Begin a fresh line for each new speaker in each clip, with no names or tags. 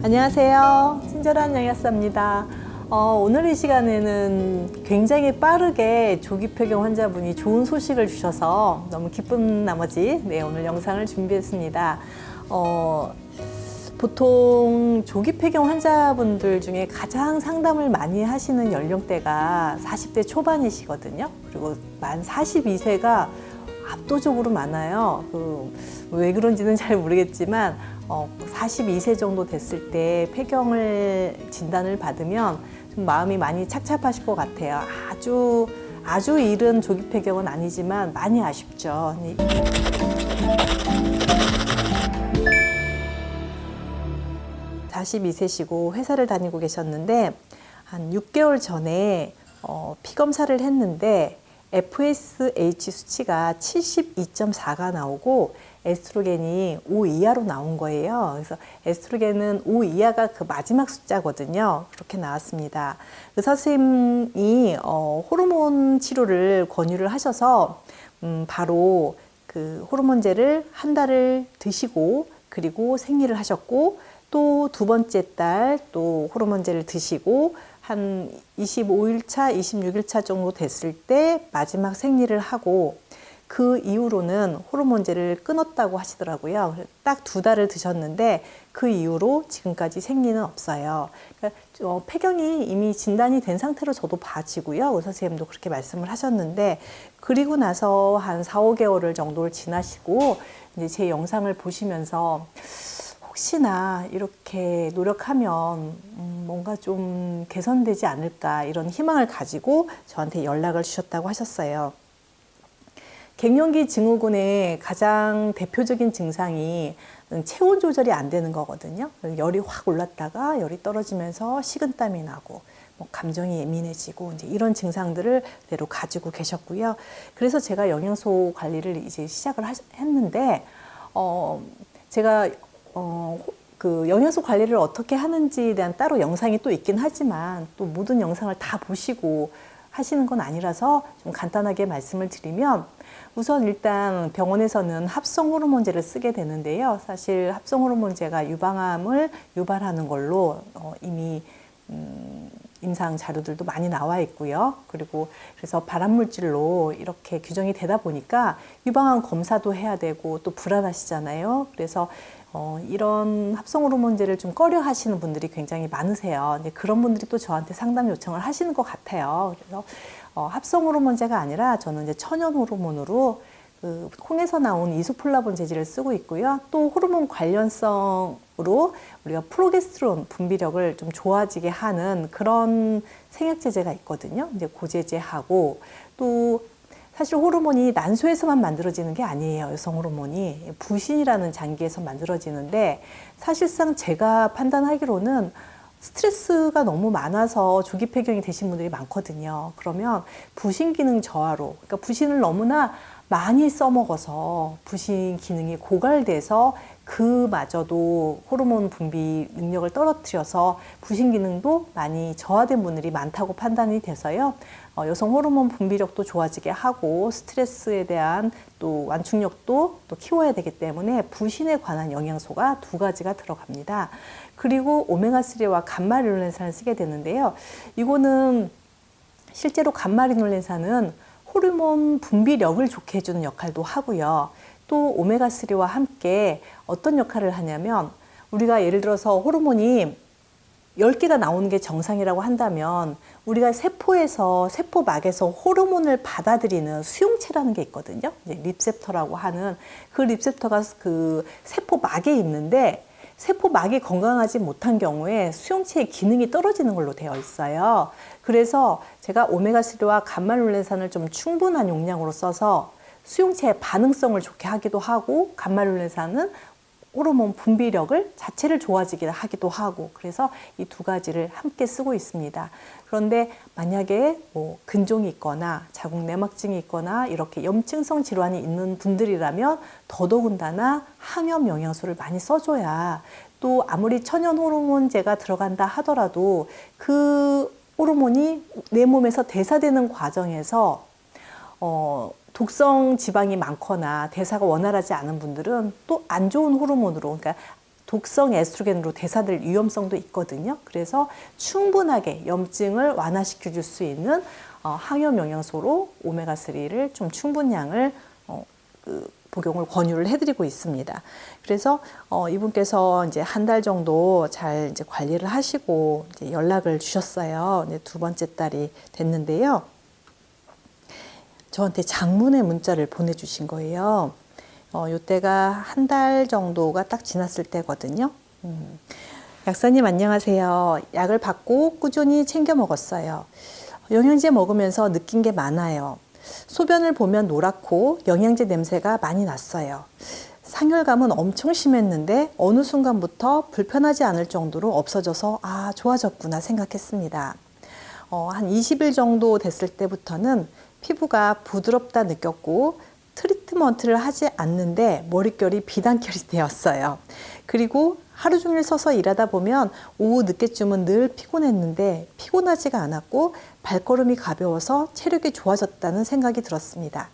안녕하세요. 친절한 영양사입니다. 오늘 이 시간에는 굉장히 빠르게 조기폐경 환자분이 좋은 소식을 주셔서 너무 기쁜 나머지 오늘 영상을 준비했습니다. 보통 조기폐경 환자분들 중에 가장 상담을 많이 하시는 연령대가 40대 초반이시거든요. 그리고 만 42세가 압도적으로 많아요. 왜 그런지는 잘 모르겠지만 42세 정도 됐을 때 폐경을 진단을 받으면 좀 마음이 많이 착잡하실 것 같아요. 아주 이른 조기 폐경은 아니지만 많이 아쉽죠. 42세시고 회사를 다니고 계셨는데 한 6개월 전에 피 검사를 했는데 FSH 수치가 72.4가 나오고 에스트로겐이 5 이하로 나온 거예요. 그래서 에스트로겐은 5 이하가 그 마지막 숫자거든요. 그렇게 나왔습니다. 의사 선생님이 호르몬 치료를 권유를 하셔서 바로 그 호르몬제를 한 달을 드시고 그리고 생리를 하셨고 또 두 번째 달 또 호르몬제를 드시고 한 25일차, 26일차 정도 됐을 때 마지막 생리를 하고 그 이후로는 호르몬제를 끊었다고 하시더라고요. 딱 2달을 드셨는데 그 이후로 지금까지 생리는 없어요. 그러니까 폐경이 이미 진단이 된 상태로 저도 봐지고요. 의사 선생님도 그렇게 말씀을 하셨는데 그리고 나서 한 4, 5개월 정도를 지나시고 이제 제 영상을 보시면서 혹시나 이렇게 노력하면 뭔가 좀 개선되지 않을까 이런 희망을 가지고 저한테 연락을 주셨다고 하셨어요. 갱년기 증후군의 가장 대표적인 증상이 체온 조절이 안 되는 거거든요. 열이 확 올랐다가 열이 떨어지면서 식은땀이 나고 감정이 예민해지고 이제 이런 증상들을 그대로 가지고 계셨고요. 그래서 제가 영양소 관리를 이제 시작을 했는데 제가 그 영양소 관리를 어떻게 하는지에 대한 따로 영상이 또 있긴 하지만 또 모든 영상을 다 보시고 하시는 건 아니라서 좀 간단하게 말씀을 드리면 우선 일단 병원에서는 합성 호르몬제를 쓰게 되는데요. 사실 합성 호르몬제가 유방암을 유발하는 걸로 이미 임상 자료들도 많이 나와 있고요. 그리고 그래서 발암물질로 이렇게 규정이 되다 보니까 유방암 검사도 해야 되고 또 불안하시잖아요. 그래서 이런 합성 호르몬제를 좀 꺼려 하시는 분들이 굉장히 많으세요. 근데 그런 분들이 또 저한테 상담 요청을 하시는 것 같아요. 그래서 합성 호르몬제가 아니라 저는 이제 천연 호르몬으로 그 콩에서 나온 이소플라본 재질을 쓰고 있고요. 또 호르몬 관련성으로 우리가 프로게스테론 분비력을 좀 좋아지게 하는 그런 생약제제가 있거든요. 이제 고제제하고 또 사실 호르몬이 난소에서만 만들어지는 게 아니에요. 여성 호르몬이 부신이라는 장기에서 만들어지는데 사실상 제가 판단하기로는 스트레스가 너무 많아서 조기 폐경이 되신 분들이 많거든요. 그러면 부신 기능 저하로, 그러니까 부신을 너무나 많이 써먹어서 부신 기능이 고갈돼서 그마저도 호르몬 분비 능력을 떨어뜨려서 부신 기능도 많이 저하된 분들이 많다고 판단이 돼서요. 여성 호르몬 분비력도 좋아지게 하고 스트레스에 대한 또 완충력도 또 키워야 되기 때문에 부신에 관한 영양소가 2가지가 들어갑니다. 그리고 오메가3와 감마리놀렌산을 쓰게 되는데요. 이거는 실제로 감마리놀렌산은 호르몬 분비력을 좋게 해주는 역할도 하고요. 또 오메가3와 함께 어떤 역할을 하냐면 우리가 예를 들어서 호르몬이 10개가 나오는 게 정상이라고 한다면 우리가 세포막에서 호르몬을 받아들이는 수용체라는 게 있거든요. 이제 리셉터라고 하는 그 리셉터가 그 세포막에 있는데 세포막이 건강하지 못한 경우에 수용체의 기능이 떨어지는 걸로 되어 있어요. 그래서 제가 오메가3와 감마룰렌산을 좀 충분한 용량으로 써서 수용체의 반응성을 좋게 하기도 하고 감마룰렌산은 호르몬 분비력을 자체를 좋아지게 하기도 하고 그래서 이 2가지를 함께 쓰고 있습니다. 그런데 만약에 근종이 있거나 자궁 내막증이 있거나 이렇게 염증성 질환이 있는 분들이라면 더더군다나 항염 영양소를 많이 써줘야 또 아무리 천연 호르몬제가 들어간다 하더라도 그 호르몬이 내 몸에서 대사되는 과정에서 독성 지방이 많거나 대사가 원활하지 않은 분들은 또 안 좋은 호르몬으로, 그러니까 독성 에스트로겐으로 대사될 위험성도 있거든요. 그래서 충분하게 염증을 완화시켜 줄 수 있는 항염 영양소로 오메가3를 좀 충분량을 복용을 권유를 해드리고 있습니다. 그래서 이분께서 이제 한 달 정도 잘 이제 관리를 하시고 이제 연락을 주셨어요. 이제 두 번째 달이 됐는데요. 저한테 장문의 문자를 보내주신 거예요. 요때가 한 달 정도가 딱 지났을 때거든요. 약사님 안녕하세요. 약을 받고 꾸준히 챙겨 먹었어요. 영양제 먹으면서 느낀 게 많아요. 소변을 보면 노랗고 영양제 냄새가 많이 났어요. 상열감은 엄청 심했는데 어느 순간부터 불편하지 않을 정도로 없어져서 아, 좋아졌구나 생각했습니다. 한 20일 정도 됐을 때부터는 피부가 부드럽다 느꼈고 트리트먼트를 하지 않는데 머릿결이 비단결이 되었어요. 그리고 하루 종일 서서 일하다 보면 오후 늦게쯤은 늘 피곤했는데 피곤하지가 않았고 발걸음이 가벼워서 체력이 좋아졌다는 생각이 들었습니다.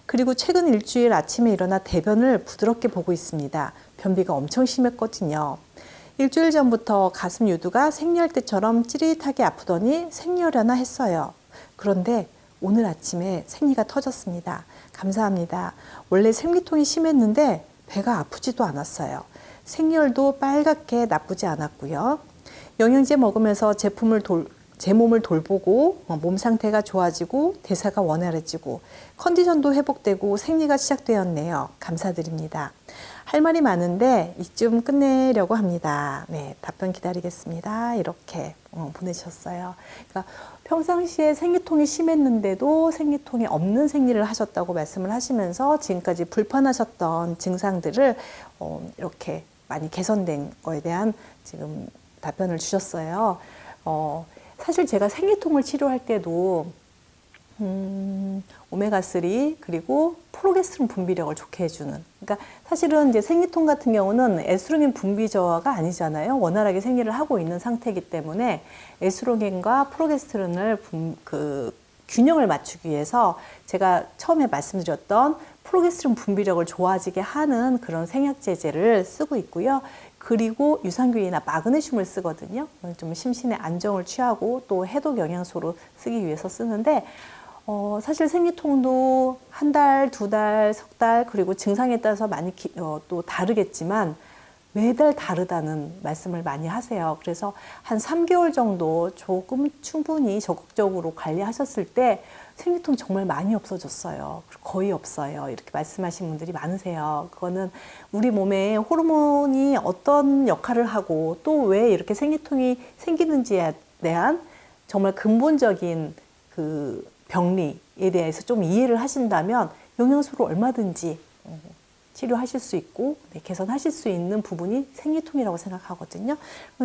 그리고 최근 일주일 아침에 일어나 대변을 부드럽게 보고 있습니다. 변비가 엄청 심했거든요. 일주일 전부터 가슴 유두가 생리할 때처럼 찌릿하게 아프더니 생리하려나 했어요. 그런데 오늘 아침에 생리가 터졌습니다. 감사합니다. 원래 생리통이 심했는데 배가 아프지도 않았어요. 생리혈도 빨갛게 나쁘지 않았고요. 영양제 먹으면서 제 몸을 돌보고 몸 상태가 좋아지고 대사가 원활해지고 컨디션도 회복되고 생리가 시작되었네요. 감사드립니다. 할 말이 많은데 이쯤 끝내려고 합니다. 네, 답변 기다리겠습니다. 이렇게 보내셨어요. 그러니까 평상시에 생리통이 심했는데도 생리통이 없는 생리를 하셨다고 말씀을 하시면서 지금까지 불편하셨던 증상들을 이렇게 많이 개선된 거에 대한 지금 답변을 주셨어요. 사실 제가 생리통을 치료할 때도 오메가3 그리고 프로게스테론 분비력을 좋게 해주는, 그러니까 사실은 이제 생리통 같은 경우는 에스트로겐 분비 저하가 아니잖아요. 원활하게 생리를 하고 있는 상태이기 때문에 에스트로겐과 프로게스테론을 균형을 맞추기 위해서 제가 처음에 말씀드렸던 프로게스테론 분비력을 좋아지게 하는 그런 생약제제를 쓰고 있고요. 그리고 유산균이나 마그네슘을 쓰거든요. 좀 심신의 안정을 취하고 또 해독 영양소로 쓰기 위해서 쓰는데 사실 생리통도 한 달, 두 달, 석 달, 그리고 증상에 따라서 많이 또 다르겠지만 매달 다르다는 말씀을 많이 하세요. 그래서 한 3개월 정도 조금 충분히 적극적으로 관리하셨을 때 생리통 정말 많이 없어졌어요. 거의 없어요. 이렇게 말씀하신 분들이 많으세요. 그거는 우리 몸에 호르몬이 어떤 역할을 하고 또 왜 이렇게 생리통이 생기는지에 대한 정말 근본적인 그 병리에 대해서 좀 이해를 하신다면 영양소로 얼마든지 치료하실 수 있고 개선하실 수 있는 부분이 생리통이라고 생각하거든요.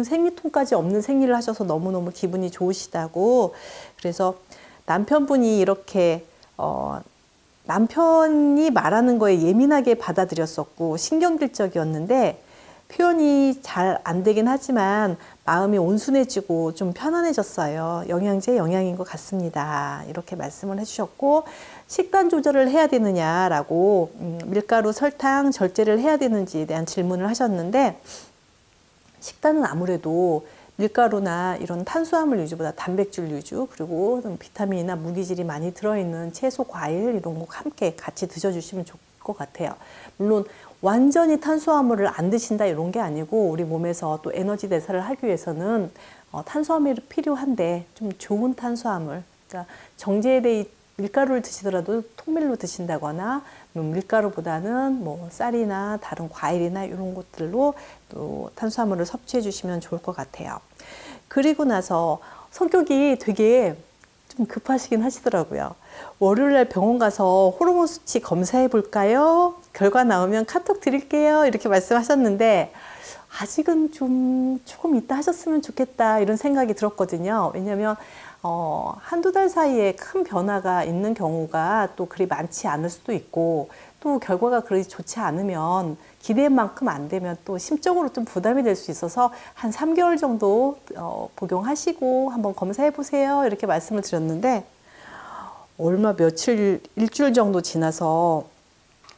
생리통까지 없는 생리를 하셔서 너무너무 기분이 좋으시다고. 그래서 남편분이 이렇게 남편이 말하는 거에 예민하게 받아들였었고 신경질적이었는데 표현이 잘 안 되긴 하지만 마음이 온순해지고 좀 편안해졌어요. 영양제 영양인 것 같습니다. 이렇게 말씀을 해주셨고, 식단 조절을 해야 되느냐라고 밀가루, 설탕 절제를 해야 되는지에 대한 질문을 하셨는데, 식단은 아무래도 밀가루나 이런 탄수화물 위주보다 단백질 위주, 그리고 비타민이나 무기질이 많이 들어있는 채소, 과일 이런 거 함께 같이 드셔주시면 좋을 것 같아요. 물론 완전히 탄수화물을 안 드신다 이런 게 아니고 우리 몸에서 또 에너지 대사를 하기 위해서는 탄수화물이 필요한데 좀 좋은 탄수화물, 그러니까 정제돼 밀가루를 드시더라도 통밀로 드신다거나 밀가루보다는 뭐 쌀이나 다른 과일이나 이런 것들로 또 탄수화물을 섭취해 주시면 좋을 것 같아요. 그리고 나서 성격이 되게 좀 급하시긴 하시더라고요. 월요일날 병원 가서 호르몬 수치 검사해 볼까요? 결과 나오면 카톡 드릴게요. 이렇게 말씀하셨는데 아직은 좀 조금 이따 하셨으면 좋겠다 이런 생각이 들었거든요. 왜냐하면 한두 달 사이에 큰 변화가 있는 경우가 또 그리 많지 않을 수도 있고 또 결과가 그리 좋지 않으면 기대한 만큼 안 되면 또 심적으로 좀 부담이 될 수 있어서 한 3개월 정도 복용하시고 한번 검사해 보세요 이렇게 말씀을 드렸는데 얼마 며칠 일주일 정도 지나서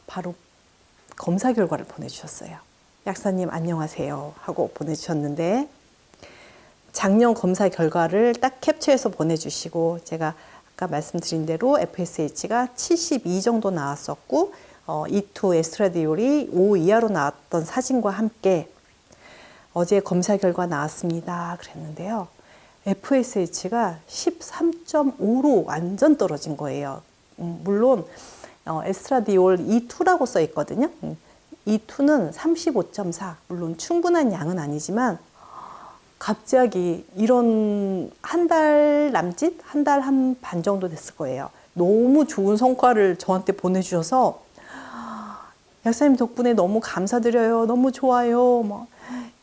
바로 검사 결과를 보내주셨어요. 약사님 안녕하세요 하고 보내주셨는데, 작년 검사 결과를 딱 캡처해서 보내주시고, 제가 아까 말씀드린 대로 FSH가 72 정도 나왔었고 E2 에스트라디올이 5 이하로 나왔던 사진과 함께 어제 검사 결과 나왔습니다 그랬는데요, FSH가 13.5로 완전 떨어진 거예요. 물론 에스트라디올 E2라고 써 있거든요. E2는 35.4, 물론 충분한 양은 아니지만 갑자기 이런 한 달 남짓? 한 달 한 반 정도 됐을 거예요. 너무 좋은 성과를 저한테 보내주셔서 약사님 덕분에 너무 감사드려요. 너무 좋아요. 뭐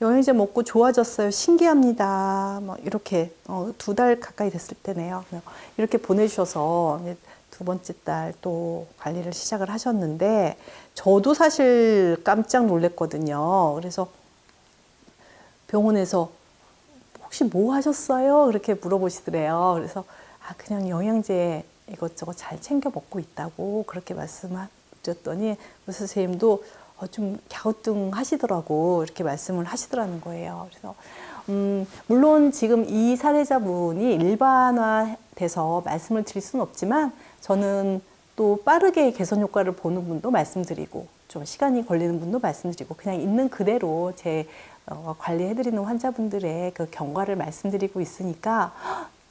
영양제 먹고 좋아졌어요. 신기합니다. 뭐 이렇게 2달 가까이 됐을 때네요. 이렇게 보내주셔서 두 번째 달 또 관리를 시작을 하셨는데, 저도 사실 깜짝 놀랐거든요. 그래서 병원에서 혹시 뭐 하셨어요? 그렇게 물어보시더래요. 그래서 그냥 영양제 이것저것 잘 챙겨 먹고 있다고 그렇게 말씀드렸더니 의사 선생님도 좀 갸우뚱 하시더라고, 이렇게 말씀을 하시더라는 거예요. 그래서 물론 지금 이 사례자분이 일반화돼서 말씀을 드릴 수는 없지만, 저는 또 빠르게 개선 효과를 보는 분도 말씀드리고, 좀 시간이 걸리는 분도 말씀드리고, 그냥 있는 그대로 제 관리해드리는 환자분들의 그 경과를 말씀드리고 있으니까,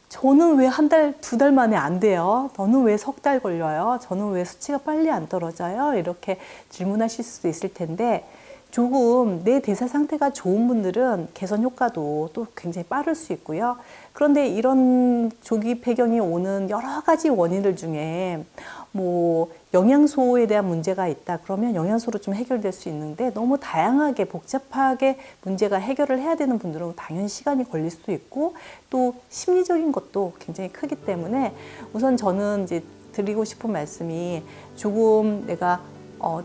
저는 왜 한 달, 2달 만에 안 돼요? 너는 왜 석 달 걸려요? 저는 왜 수치가 빨리 안 떨어져요? 이렇게 질문하실 수도 있을 텐데, 조금 내 대사 상태가 좋은 분들은 개선 효과도 또 굉장히 빠를 수 있고요. 그런데 이런 조기 폐경이 오는 여러 가지 원인들 중에 뭐 영양소에 대한 문제가 있다 그러면 영양소로 좀 해결될 수 있는데, 너무 다양하게 복잡하게 문제가 해결을 해야 되는 분들은 당연히 시간이 걸릴 수도 있고, 또 심리적인 것도 굉장히 크기 때문에, 우선 저는 이제 드리고 싶은 말씀이, 조금 내가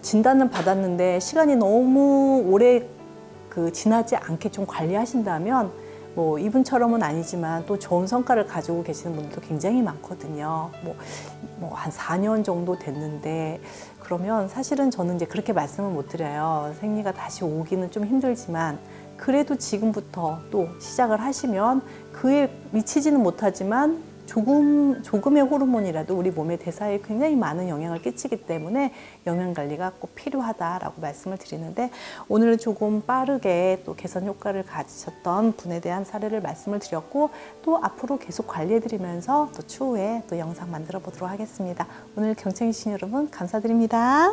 진단은 받았는데 시간이 너무 오래 지나지 않게 좀 관리하신다면, 뭐 이분처럼은 아니지만 또 좋은 성과를 가지고 계시는 분들도 굉장히 많거든요. 뭐 한 4년 정도 됐는데, 그러면 사실은 저는 이제 그렇게 말씀을 못 드려요. 생리가 다시 오기는 좀 힘들지만 그래도 지금부터 또 시작을 하시면, 그에 미치지는 못하지만 조금의 호르몬이라도 우리 몸의 대사에 굉장히 많은 영향을 끼치기 때문에 영양관리가 꼭 필요하다라고 말씀을 드리는데, 오늘은 조금 빠르게 또 개선 효과를 가지셨던 분에 대한 사례를 말씀을 드렸고, 또 앞으로 계속 관리해드리면서 또 추후에 또 영상 만들어 보도록 하겠습니다. 오늘 경청해주신 여러분 감사드립니다.